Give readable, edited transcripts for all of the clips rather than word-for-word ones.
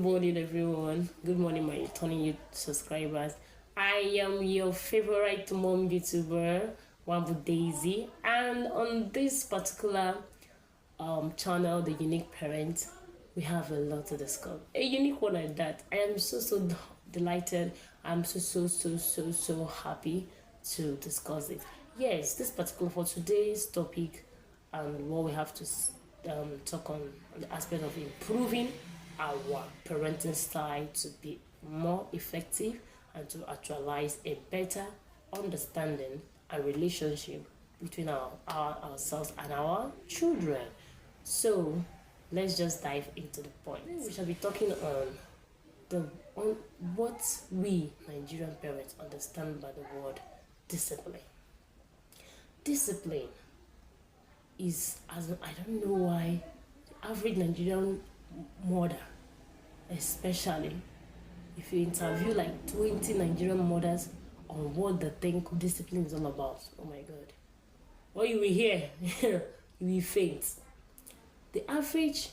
morning, everyone. Good morning, my returning subscribers. I am your favorite mom YouTuber, Wambu Daisy, and on this particular channel, The Unique Parent, we have a lot to discuss. A unique one like that. I am so delighted. I'm so happy to discuss it. Yes, this particular for today's topic and what we have to talk on the aspect of improving our parenting style to be more effective and to actualize a better understanding and relationship between ourselves and our children. So let's just dive into the point. We shall be talking on what we Nigerian parents understand by the word discipline. Discipline is, as I don't know why, the average Nigerian mother, especially if you interview like 20 Nigerian mothers on what they think discipline is all about, oh my god, what you will hear, you will faint. The average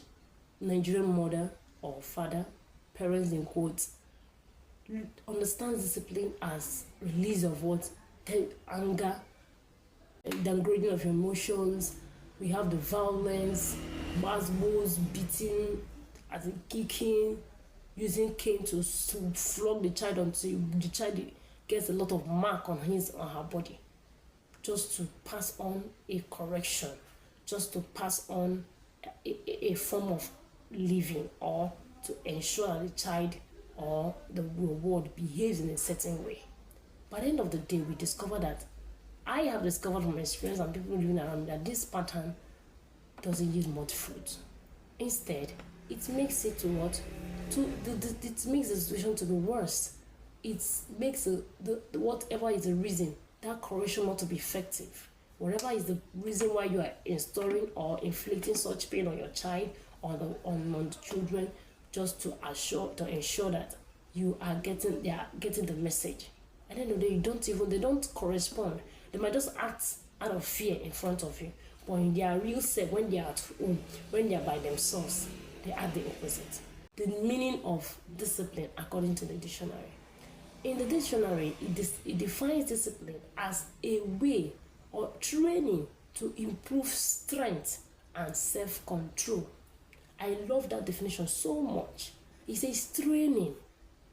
Nigerian mother or father, parents in quotes, understands discipline as release of what? Anger, downgrading of emotions. We have the violence, basbos, beating, as in kicking, using cane to flog the child until the child gets a lot of mark on his or her body, just to pass on a correction, just to pass on a form of living, or to ensure that the child or the reward behaves in a certain way. By the end of the day, we discover that I have discovered from experience and people living around me that this pattern doesn't yield much fruit. Instead, it makes it to what? It makes the situation to the worst. It makes whatever is the reason that correction not to be effective. Whatever is the reason why you are installing or inflicting such pain on your child or on the children, just to ensure that they are getting the message. At the end of the day, they don't correspond. They might just act out of fear in front of you, but in their real self, when they are at home, when they are by themselves, they act the opposite. The meaning of discipline, according to the dictionary. In the dictionary, it defines discipline as a way or training to improve strength and self-control. I love that definition so much. It says training.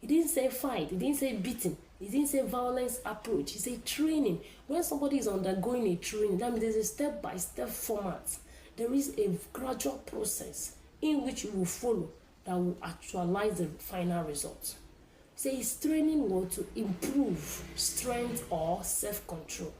It didn't say fight. It didn't say beating. It didn't say violence approach. It said training. When somebody is undergoing a training, that means there's a step-by-step format. There is a gradual process in which you will follow that will actualize the final result. Say it's training what to improve strength or self-control.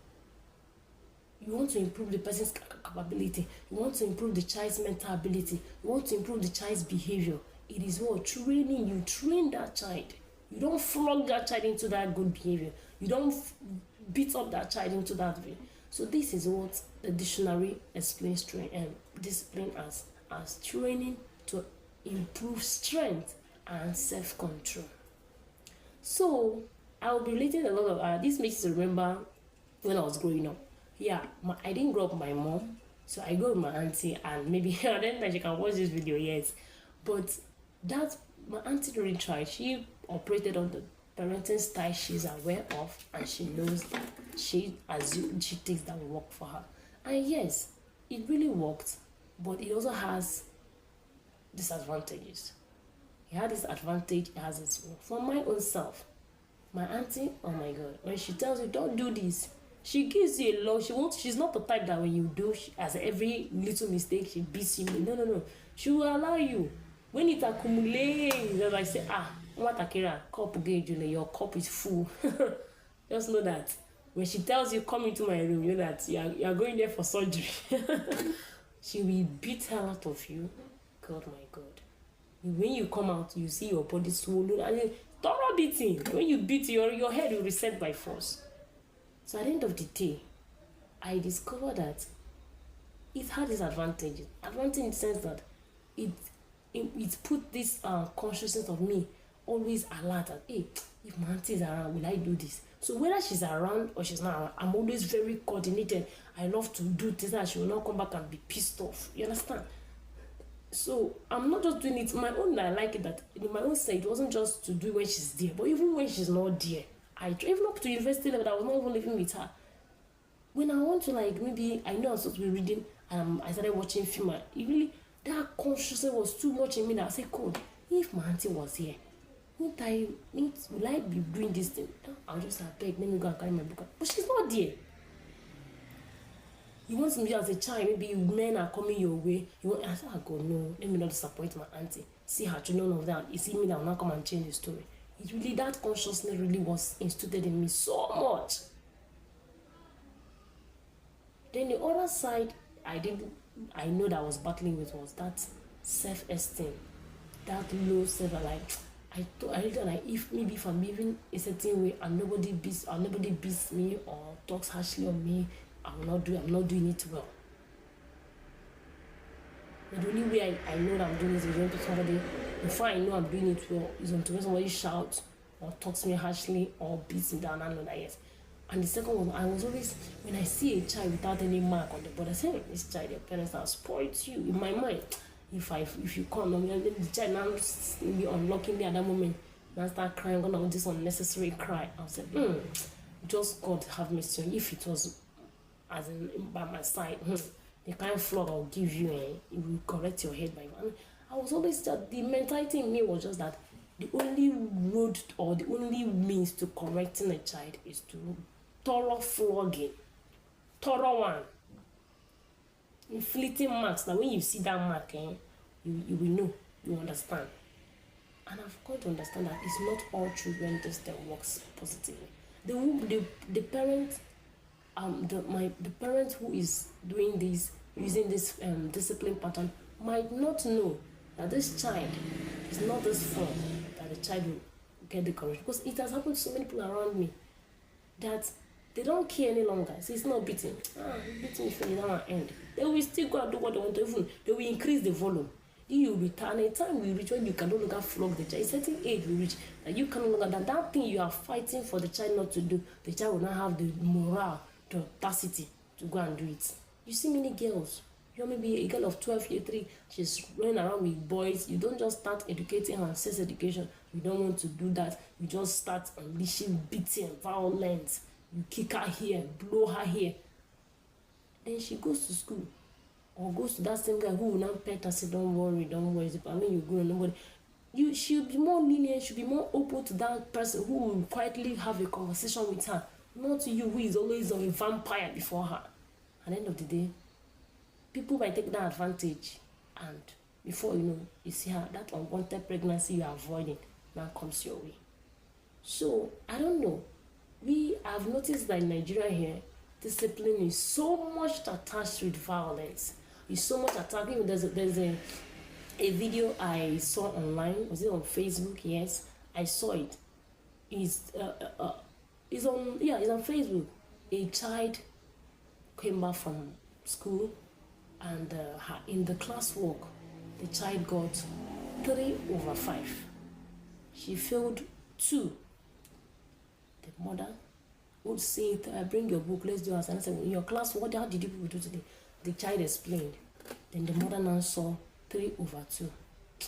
You want to improve the person's capability. You want to improve the child's mental ability. You want to improve the child's behavior. It is what? Training. You train that child. You don't flog that child into that good behavior. You don't beat up that child into that way. So this is what the dictionary explains discipline as training to improve strength and self-control. So I'll be relating a lot of this makes me remember when I was growing up. Yeah, I didn't grow up with my mom, so I grew up with my auntie, and maybe I don't think she can watch this video yet. But that my auntie really tried. She operated on the parenting style she's aware of, and she knows that she thinks that will work for her. And yes, it really worked, but it also has disadvantages. It had this advantage, it has its own. For my own self, my auntie, oh my god, when she tells you don't do this, she gives you a love. She's not the type that when you do, as every little mistake, she beats you. No. She will allow you. When it accumulates, I say, your cup is full. Just know that when she tells you come into my room, you know that you are going there for surgery. She will beat hell out of you. God, my God. When you come out, you see your body swollen. And thorough beating. When you beat, your head will reset by force. So at the end of the day, I discovered that it had its advantages. Advantage in the sense that it put this consciousness of me always alert that, hey, if my auntie is around, will I do this? So whether she's around or she's not around, I'm always very coordinated. I love to do things that she will not come back and be pissed off. You understand? So I'm not just doing it my own. I like it that in my own side, it wasn't just to do when she's there, but even when she's not there, even up to university level, I was not even living with her. When I want to, like, maybe I know I'm supposed to be reading, I started watching film. It really, that consciousness was too much in me that I said, "God, if my auntie was here, will I be doing this thing?" I'll just beg, let me go and carry my book. But she's not there. You want me as a child, maybe men are coming your way. I said, "I go, no, let me not disappoint my auntie. See her children of that. You see me that will not come and change the story." It really, that consciousness really was instilled in me so much. Then the other side, I know that I was battling with was that self-esteem, that low self. Like, I really thought, like, if I'm living a certain way and nobody beats me or talks harshly on me, I'm not doing it well. But the only way I know that I'm doing it is when somebody, before I know I'm doing it well, is when somebody shouts or talks me harshly or beats me down. I know that, yes. And the second one, I was always, when I see a child without any mark on the body, I say, "Hey, this child, your parents have spoiled you." In my mind, if you come, then the child now be unlocking me at that moment, and I start crying, gonna have this unnecessary cry. I was like, just God have mercy on you. If it was as in by my side, the kind of flog I'll give you, it will correct your head by. I was always just, the mentality in me was just that the only road or the only means to correcting a child is to thorough flogging, thorough one, inflicting marks. Now when you see that mark, you will know, you understand. And I've got to understand that it's not all children just that works positively. The parent, the parent who is doing this, using this discipline pattern, might not know that this child is not this form that the child will get the courage. Because it has happened to so many people around me that they don't care any longer. So it's not beating. Beating is not an end. They will still go and do what they want to do. They will increase the volume. You will return. A time will reach when you can no longer flog the child. A certain age will reach that you can no longer, that thing you are fighting for the child not to do, the child will not have the morale, the audacity to go and do it. You see many girls, you're maybe a girl of 12 years, 3, she's running around with boys. You don't just start educating her on sex education. You don't want to do that. You just start unleashing beating, violence. You kick her here, blow her here. Then she goes to school or goes to that same guy who will now pet her, say, don't worry. I mean, you grow, nobody. She'll be more lenient, she'll be more open to that person who will quietly have a conversation with her. Not to you, who is always a vampire before her. At the end of the day, people might take that advantage, and before you know, you see her, that unwanted pregnancy you are avoiding now comes your way. So I don't know. I've noticed that in Nigeria here, discipline is so much attached with violence. It's so much attached. Even there's a video I saw online. Was it on Facebook? Yes, I saw it. It's on Facebook. A child came back from school, and in the classwork, the child got 3/5. She failed 2. The mother would say, bring your book, let's do it. And I said, in your class, how did you people do today? The child explained. Then the mother now saw 3/2.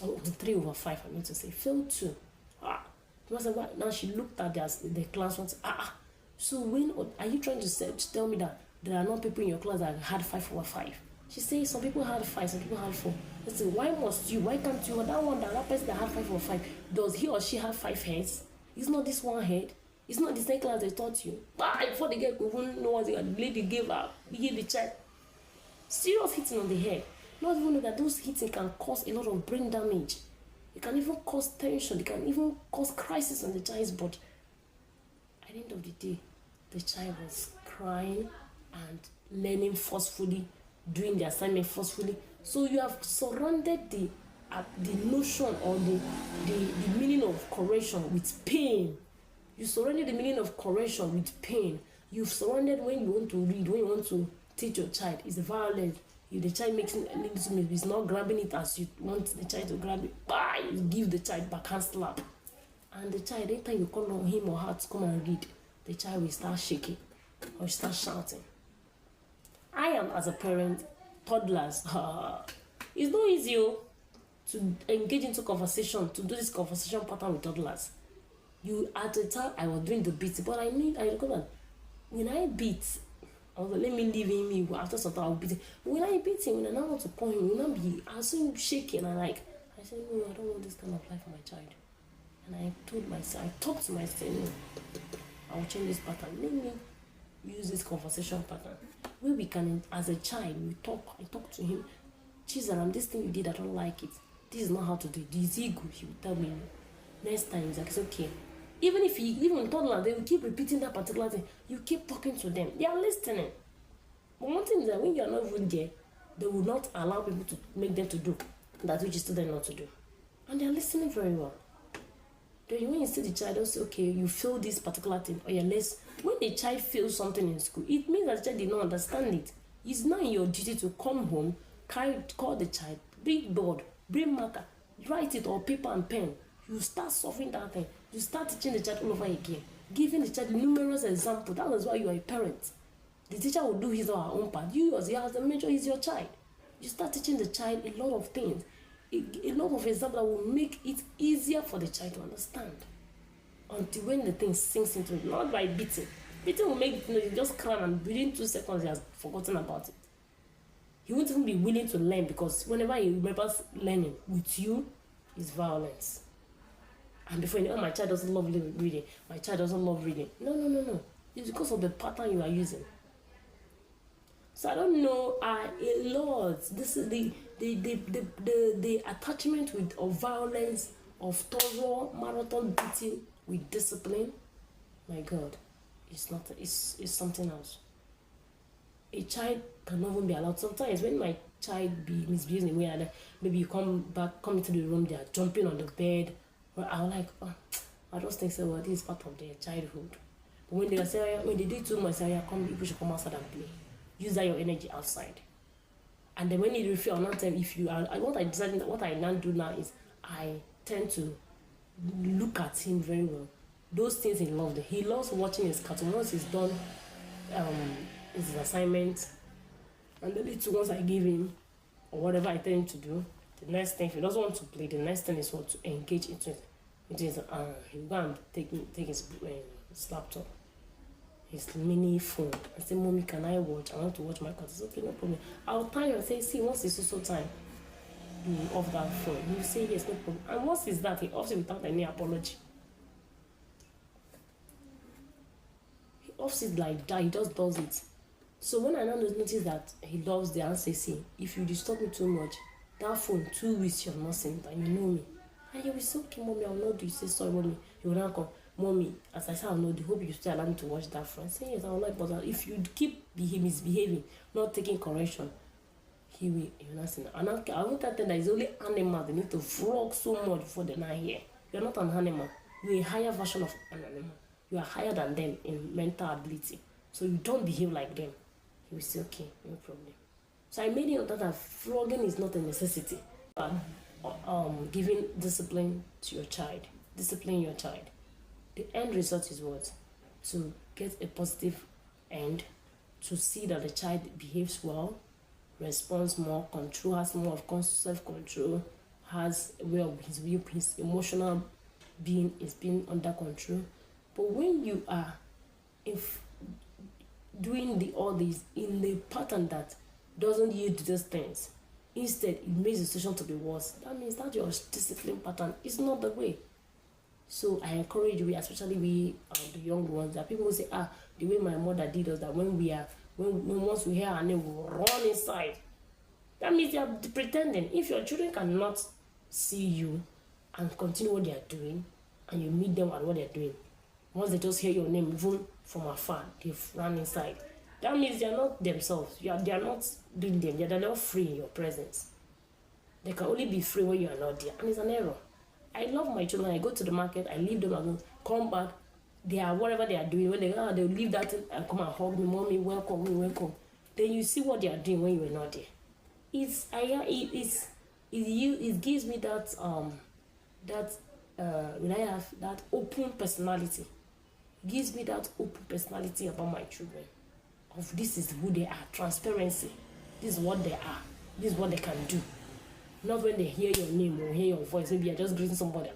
Oh, 3/5, I meant to say. Failed 2. Now she looked at the class and said, so when are you trying to tell me that there are not people in your class that had 5/5? She says some people had 5, some people had 4. I said, why must you? Why can't you? That person that had 5/5, does he or she have 5 heads? It's not this one head. It's not the same class they taught you. Before the girl could even know what the lady gave the child serious hitting on the head. Not even know that those hitting can cause a lot of brain damage. It can even cause tension. It can even cause crisis on the child's body. At the end of the day, the child was crying and learning forcefully, doing the assignment forcefully. So you have surrounded the notion or the meaning of correction with pain. You surrounded the meaning of correction with pain. You've surrounded when you want to read, when you want to teach your child, is violence. If the child makes a little mistake, is not grabbing it as you want the child to grab it, you give the child backhand slap. And the child, anytime you call on him or her to come and read, the child will start shaking or start shouting. I am, as a parent, toddlers, it's not easy. to engage into conversation, to do this conversation pattern with toddlers. You at the time I was doing the beat, but I remember when I beat, I was like, let me leave him. After some time, I'll beat him. But when I beat him, when I now want to call him, I saw him shaking. I said, no, I don't want this kind of life for my child. And I talked to myself, no, I will change this pattern. Let me use this conversation pattern where we can, as a child, I talk to him. Chizaram, this thing you did, I don't like it. This is not how to do it. This is ego. He will tell me next time. He's like, it's okay. Even toddler, they will keep repeating that particular thing. You keep talking to them. They are listening. But one thing is that when you are not even there, they will not allow people to make them to do that which is told them not to do. And they are listening very well. Then when you see the child, don't say, okay, you feel this particular thing, or when the child feels something in school, it means that the child did not understand it. It's not your duty to come home, call the child, bring board, bring marker, write it or paper and pen. You start solving that thing. You start teaching the child all over again, giving the child numerous examples. That is why you are a parent. The teacher will do his or her own part. You, as the mentor, is your child. You start teaching the child a lot of things, a lot of examples that will make it easier for the child to understand. Until when the thing sinks into it, not by beating. Beating will make you just cry, and within 2 seconds he has forgotten about it. He won't even be willing to learn, because whenever he remembers learning with you, it's violence. And before you know, my child doesn't love reading. My child doesn't love reading. No. It's because of the pattern you are using. So I don't know. A lot. This is the attachment of violence, of thorough marathon beating with discipline. My God, it's not. It's something else. A child cannot even be allowed. Sometimes when my child misbehaves in a way, and maybe you come into the room, they are jumping on the bed. I'm like, I just think, well, this is part of their childhood. But when they do too much, people should come outside and play. Use that your energy outside. And then when you feel another time, what I now do now is I tend to look at him very well. Those things he loves. He loves watching his cartoon. Once he's done his assignment, and the little ones I give him, or whatever I tell him to do, the next thing, if he doesn't want to play, the next thing is what to engage into it. He'll go and take his laptop, his mini phone, and say, Mommy, can I watch? I want to watch my cartoons. Okay, no problem. I'll tell you and say, see, once it's also time, you off that phone. You say yes, no problem. And once it's that, he offs it without any apology. He offs it like that, he just does it. So when I now notice that he loves the answer, see, if you disturb me too much, that phone, 2 weeks you're not saying that, you know me. And he will say, okay, Mommy, I'll not do. You say, sorry, Mommy. He will now come, Mommy, as I said, I'll not do. Hope you still allow me to watch that phone. I say, yes, I will like, but if you keep misbehaving, not taking correction, he will not say, and I won't tell them that it's only animals. They need to frog so much before they're not here. You're not an animal. You're a higher version of an animal. You are higher than them in mental ability. So you don't behave like them. He will say, okay, no problem. So I made it understand that flogging is not a necessity. But giving discipline to your child. Discipline your child. The end result is what? To get a positive end, to see that the child behaves well, responds more, has more of self-control, has his emotional being is being under control. But when you are doing all this in the pattern that doesn't yield to those things, instead it makes the situation to be worse, that means that your discipline pattern is not the way. So I encourage you, especially the young ones, that people will say, the way my mother did us, that when once we hear her name, we will run inside. That means they are pretending. If your children cannot see you and continue what they are doing, and you meet them at what they are doing, once they just hear your name, even from afar, they run inside. That means they are not themselves. They are not doing them. They are not free in your presence. They can only be free when you are not there. And it's an error. I love my children. I go to the market, I leave them and come back. They are whatever they are doing. When they'll leave that thing and come and hug me, Mommy, welcome, me, welcome. Then you see what they are doing when you are not there. It gives me that when I have that open personality. It gives me that open personality about my children. Of this is who they are, transparency. This is what they are. This is what they can do. Not when they hear your name or hear your voice. Maybe you're just greeting somebody.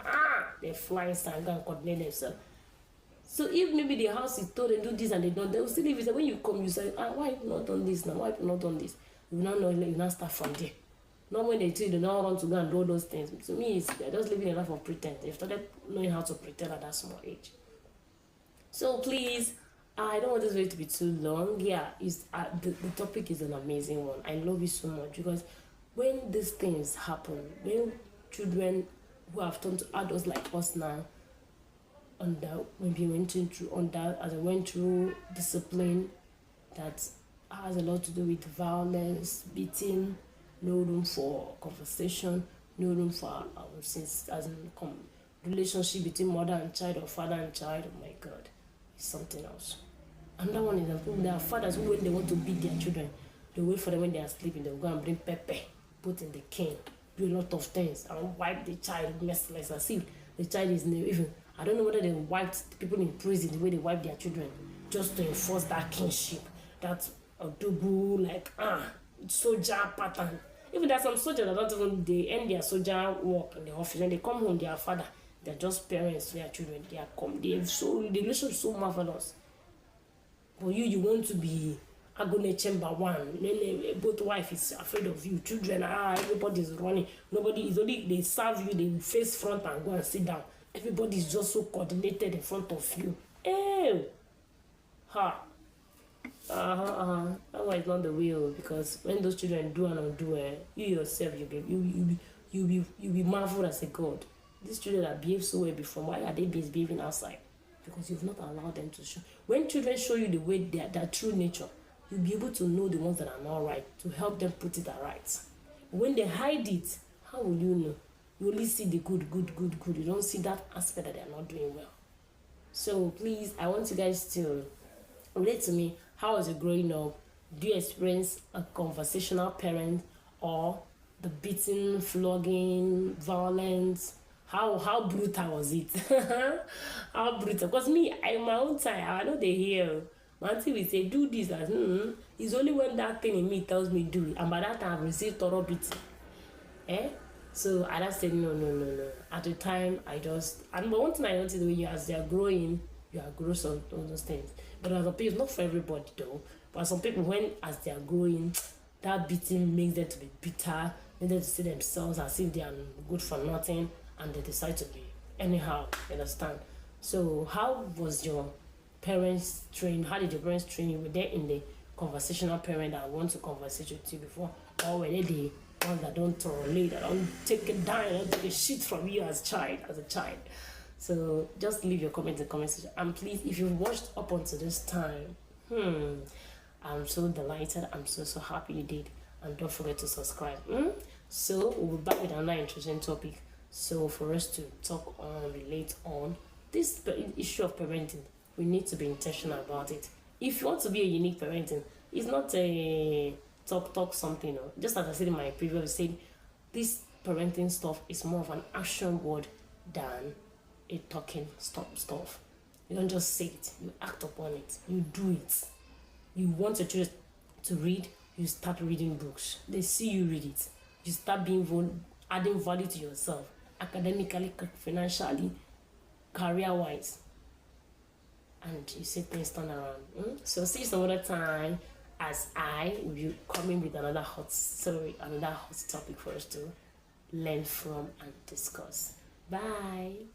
They fly inside and go and coordinate themselves. So if maybe the house is told them do this and they don't, they will still leave it. When you come, you say, why have you not done this now? Why have you not done this? You will not know, you not start from there. Not when they tell you, they don't want to go and do all those things. To me, they're just living a life of pretend. They've started knowing how to pretend at that small age. So please, I don't want this video to be too long. Yeah, the topic is an amazing one. I love it so much because when these things happen, when children who have turned to adults like us now, maybe went through discipline that has a lot to do with violence, beating, no room for conversation, no room for relationship between mother and child or father and child. Oh my God, it's something else. Another one is that there are fathers who, when they want to beat their children, they wait for them when they are sleeping. They'll go and bring pepper, put in the cane, do a lot of things, and wipe the child merciless as if the child is new. Even I don't know whether they wiped people in prison the way they wipe their children, just to enforce that kinship, that double soldier pattern. Even there's some soldiers that don't even, they end their soldier work in the office. When they come home, their father, they're just parents to their children. The relationship is so marvelous. But you want to be Agone chamber one. Both wife is afraid of you. Children, everybody is running. Nobody is only, they serve you, they face front and go and sit down. Everybody is just so coordinated in front of you. That one is not the way, because when those children do and undo, you yourself, you'll be marveled as a God. These children that behave so well before, why are they behaving outside? Because you've not allowed them to show. When children show you the way their true nature, you'll be able to know the ones that are not right, to help them put it right. When they hide it, how will you know? You only see the good. You don't see that aspect that they're not doing well. So please, I want you guys to relate to me. How was it growing up? Do you experience a conversational parent, or the beating, flogging, violence? How brutal was it? How brutal? Because me, in my own time, I know they hear. My auntie will say, do this. It's only when that thing in me tells me do it. And by that time, I've received thorough beating. So I just said, no. At the time, but one thing I noticed, as they are growing, you are gross on all those things. But as a people, not for everybody though, but some people, as they are growing, that beating makes them to be bitter, makes them to see themselves as if they are good for nothing, and they decide to be anyhow, you understand? So how was your parents trained? How did your parents train you? Were they in the conversational parent that want to conversate with you before? Or were they the ones that don't tolerate, that don't take it down, don't take a shit from you as a child? So just leave your comments in the comment section. And please, if you've watched up until this time, I'm so delighted. I'm so happy you did. And don't forget to subscribe. So we'll be back with another interesting topic. So for us to relate on this issue of parenting, we need to be intentional about it. If you want to be a unique parenting, it's not a talk something. Just as I said in my previous said, this parenting stuff is more of an action word than a talking stuff. You don't just say it, you act upon it, you do it. You want your children to read, you start reading books. They see you read it. You start adding value to yourself, academically, financially, career-wise. And you see things turn around. So see you some other time, as I will be coming with another hot topic for us to learn from and discuss. Bye.